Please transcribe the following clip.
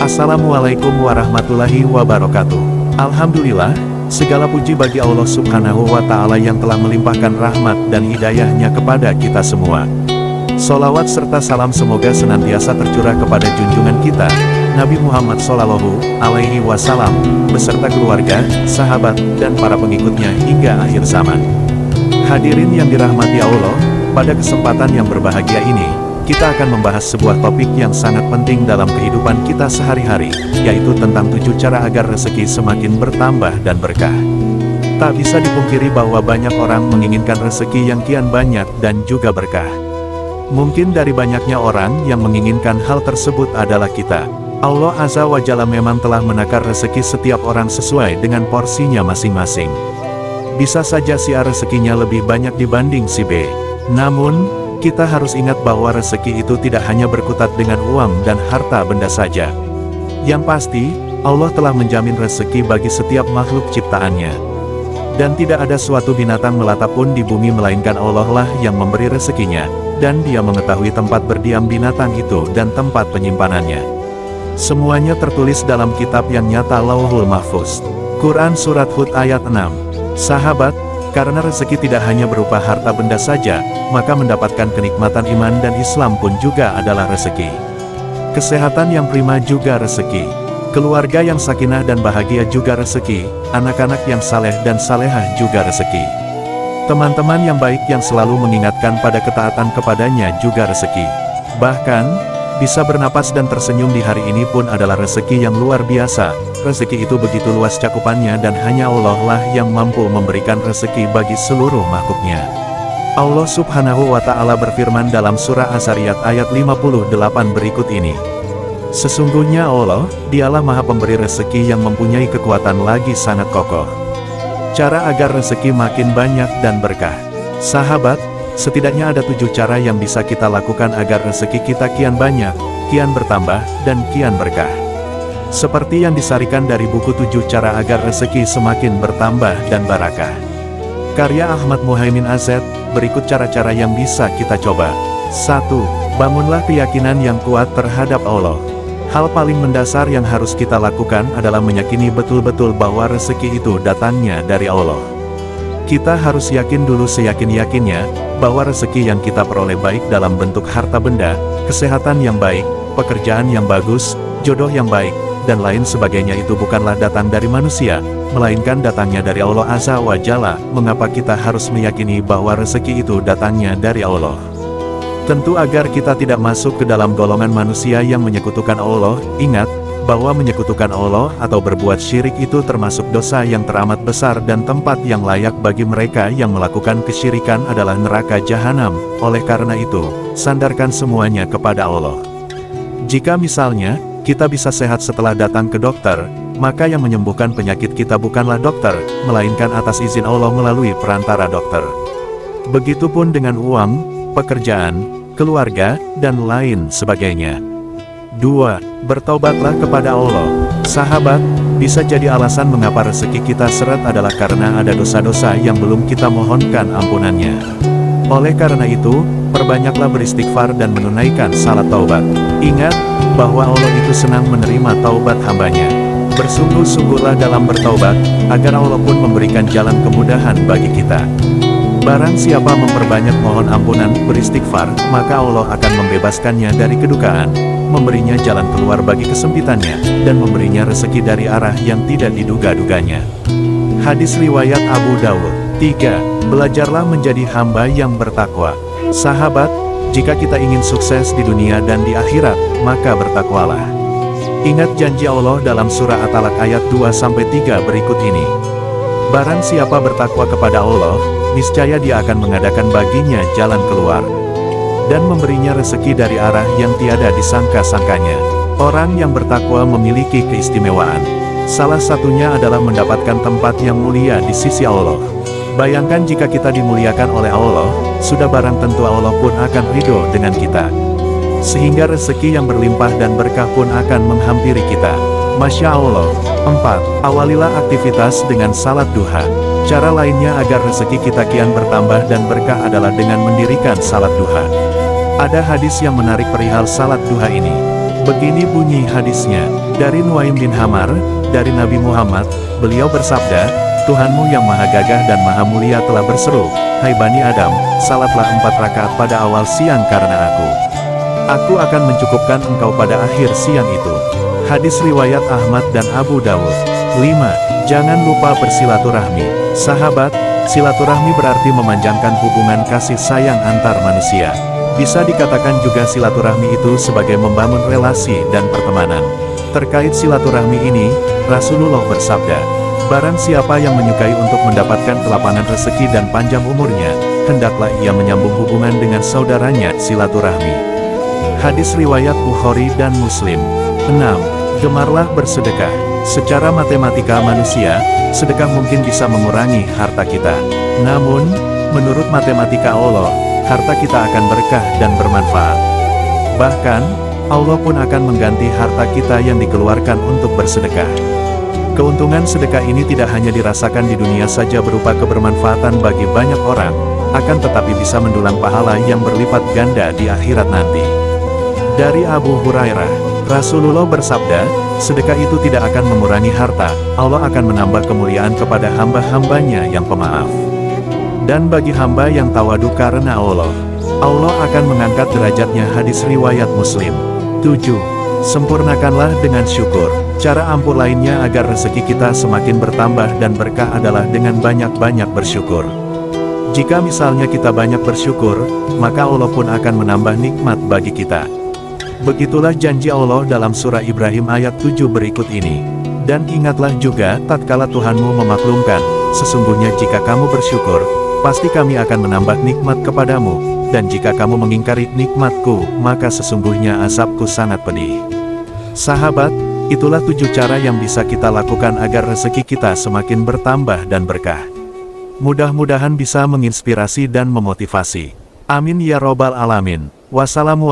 Assalamualaikum warahmatullahi wabarakatuh. Alhamdulillah, segala puji bagi Allah Subhanahu wa Ta'ala yang telah melimpahkan rahmat dan hidayahnya kepada kita semua. Sholawat serta salam semoga senantiasa tercurah kepada junjungan kita, Nabi Muhammad Shallallahu Alaihi Wasallam, beserta keluarga, sahabat, dan para pengikutnya hingga akhir zaman. Hadirin yang dirahmati Allah, pada kesempatan yang berbahagia ini, kita akan membahas sebuah topik yang sangat penting dalam kehidupan kita sehari-hari, yaitu tentang 7 cara agar rezeki semakin bertambah dan berkah. Tak bisa dipungkiri bahwa banyak orang menginginkan rezeki yang kian banyak dan juga berkah. Mungkin dari banyaknya orang yang menginginkan hal tersebut adalah kita. Allah Azza wa Jalla memang telah menakar rezeki setiap orang sesuai dengan porsinya masing-masing. Bisa saja si A rezekinya lebih banyak dibanding si B. Namun, kita harus ingat bahwa rezeki itu tidak hanya berkutat dengan uang dan harta benda saja. Yang pasti, Allah telah menjamin rezeki bagi setiap makhluk ciptaannya. Dan tidak ada suatu binatang melata pun di bumi melainkan Allah lah yang memberi rezekinya, dan Dia mengetahui tempat berdiam binatang itu dan tempat penyimpanannya. Semuanya tertulis dalam kitab yang nyata Lauhul Mahfuz. Quran Surat Hud ayat 6. Sahabat, karena rezeki tidak hanya berupa harta benda saja, maka mendapatkan kenikmatan iman dan Islam pun juga adalah rezeki. Kesehatan yang prima juga rezeki. Keluarga yang sakinah dan bahagia juga rezeki. Anak-anak yang saleh dan salehah juga rezeki. Teman-teman yang baik yang selalu mengingatkan pada ketaatan kepadanya juga rezeki. Bahkan, bisa bernapas dan tersenyum di hari ini pun adalah rezeki yang luar biasa. Rezeki itu begitu luas cakupannya dan hanya Allah lah yang mampu memberikan rezeki bagi seluruh makhluknya. Allah Subhanahu wa Ta'ala berfirman dalam surah Az-Zariyat ayat 58 berikut ini. Sesungguhnya Allah, Dialah Maha Pemberi rezeki yang mempunyai kekuatan lagi sangat kokoh. Cara agar rezeki makin banyak dan berkah. Sahabat, setidaknya ada 7 cara yang bisa kita lakukan agar rezeki kita kian banyak, kian bertambah, dan kian berkah. Seperti yang disarikan dari buku 7 cara agar rezeki semakin bertambah dan barakah. Karya Ahmad Muhaimin AZ, berikut cara-cara yang bisa kita coba. 1. Bangunlah keyakinan yang kuat terhadap Allah. Hal paling mendasar yang harus kita lakukan adalah meyakini betul-betul bahwa rezeki itu datangnya dari Allah. Kita harus yakin dulu seyakin-yakinnya, bahwa rezeki yang kita peroleh baik dalam bentuk harta benda, kesehatan yang baik, pekerjaan yang bagus, jodoh yang baik, dan lain sebagainya itu bukanlah datang dari manusia, melainkan datangnya dari Allah Azza wa Jalla. Mengapa kita harus meyakini bahwa rezeki itu datangnya dari Allah? Tentu agar kita tidak masuk ke dalam golongan manusia yang menyekutukan Allah. Ingat, bahwa menyekutukan Allah atau berbuat syirik itu termasuk dosa yang teramat besar dan tempat yang layak bagi mereka yang melakukan kesyirikan adalah neraka jahanam. Oleh karena itu, sandarkan semuanya kepada Allah. Jika misalnya, kita bisa sehat setelah datang ke dokter, maka yang menyembuhkan penyakit kita bukanlah dokter, melainkan atas izin Allah melalui perantara dokter. Begitupun dengan uang, pekerjaan, keluarga, dan lain sebagainya. 2. Bertobatlah kepada Allah. Sahabat, bisa jadi alasan mengapa rezeki kita seret adalah karena ada dosa-dosa yang belum kita mohonkan ampunannya. Oleh karena itu, perbanyaklah beristighfar dan menunaikan salat taubat. Ingat, bahwa Allah itu senang menerima taubat hambanya. Bersungguh-sungguhlah dalam bertaubat, agar Allah pun memberikan jalan kemudahan bagi kita. Barang siapa memperbanyak mohon ampunan, beristighfar, maka Allah akan membebaskannya dari kedukaan, memberinya jalan keluar bagi kesempitannya, dan memberinya rezeki dari arah yang tidak diduga-duganya. Hadis riwayat Abu Dawud. 3. Belajarlah menjadi hamba yang bertakwa. Sahabat, jika kita ingin sukses di dunia dan di akhirat, maka bertakwalah. Ingat janji Allah dalam surah At-Talaq ayat 2-3 berikut ini. Barang siapa bertakwa kepada Allah, niscaya Dia akan mengadakan baginya jalan keluar, dan memberinya rezeki dari arah yang tiada disangka-sangkanya. Orang yang bertakwa memiliki keistimewaan. Salah satunya adalah mendapatkan tempat yang mulia di sisi Allah. Bayangkan jika kita dimuliakan oleh Allah, sudah barang tentu Allah pun akan ridho dengan kita. Sehingga rezeki yang berlimpah dan berkah pun akan menghampiri kita. Masya Allah. 4. Awalilah aktivitas dengan salat duha. Cara lainnya agar rezeki kita kian bertambah dan berkah adalah dengan mendirikan salat duha. Ada hadis yang menarik perihal salat duha ini. Begini bunyi hadisnya, dari Nuaim bin Hamar, dari Nabi Muhammad, beliau bersabda, Tuhanmu yang maha gagah dan maha mulia telah berseru, Hai Bani Adam, salatlah 4 rakaat pada awal siang karena Aku akan mencukupkan engkau pada akhir siang itu. Hadis riwayat Ahmad dan Abu Dawud. 5. Jangan lupa bersilaturahmi. Sahabat, silaturahmi berarti memanjangkan hubungan kasih sayang antar manusia. Bisa dikatakan juga silaturahmi itu sebagai membangun relasi dan pertemanan. Terkait silaturahmi ini, Rasulullah bersabda, barang siapa yang menyukai untuk mendapatkan kelapangan rezeki dan panjang umurnya, hendaklah ia menyambung hubungan dengan saudaranya silaturahmi. Hadis riwayat Bukhari dan Muslim. 6. Gemarlah bersedekah. Secara matematika manusia, sedekah mungkin bisa mengurangi harta kita. Namun, menurut matematika Allah, harta kita akan berkah dan bermanfaat. Bahkan, Allah pun akan mengganti harta kita yang dikeluarkan untuk bersedekah. Keuntungan sedekah ini tidak hanya dirasakan di dunia saja berupa kebermanfaatan bagi banyak orang, akan tetapi bisa mendulang pahala yang berlipat ganda di akhirat nanti. Dari Abu Hurairah, Rasulullah bersabda, sedekah itu tidak akan mengurangi harta, Allah akan menambah kemuliaan kepada hamba-hambanya yang pemaaf. Dan bagi hamba yang tawadu karena Allah akan mengangkat derajatnya. Hadis riwayat Muslim. 7. Sempurnakanlah dengan syukur. Cara ampuh lainnya agar rezeki kita semakin bertambah dan berkah adalah dengan banyak-banyak bersyukur. Jika misalnya kita banyak bersyukur, maka Allah pun akan menambah nikmat bagi kita. Begitulah janji Allah dalam surah Ibrahim ayat 7 berikut ini. Dan ingatlah juga tatkala Tuhanmu memaklumkan, sesungguhnya jika kamu bersyukur, pasti kami akan menambah nikmat kepadamu, dan jika kamu mengingkari nikmatku, maka sesungguhnya azabku sangat pedih. Sahabat, itulah 7 cara yang bisa kita lakukan agar rezeki kita semakin bertambah dan berkah. Mudah-mudahan bisa menginspirasi dan memotivasi. Amin ya robbal alamin. Wassalamualaikum.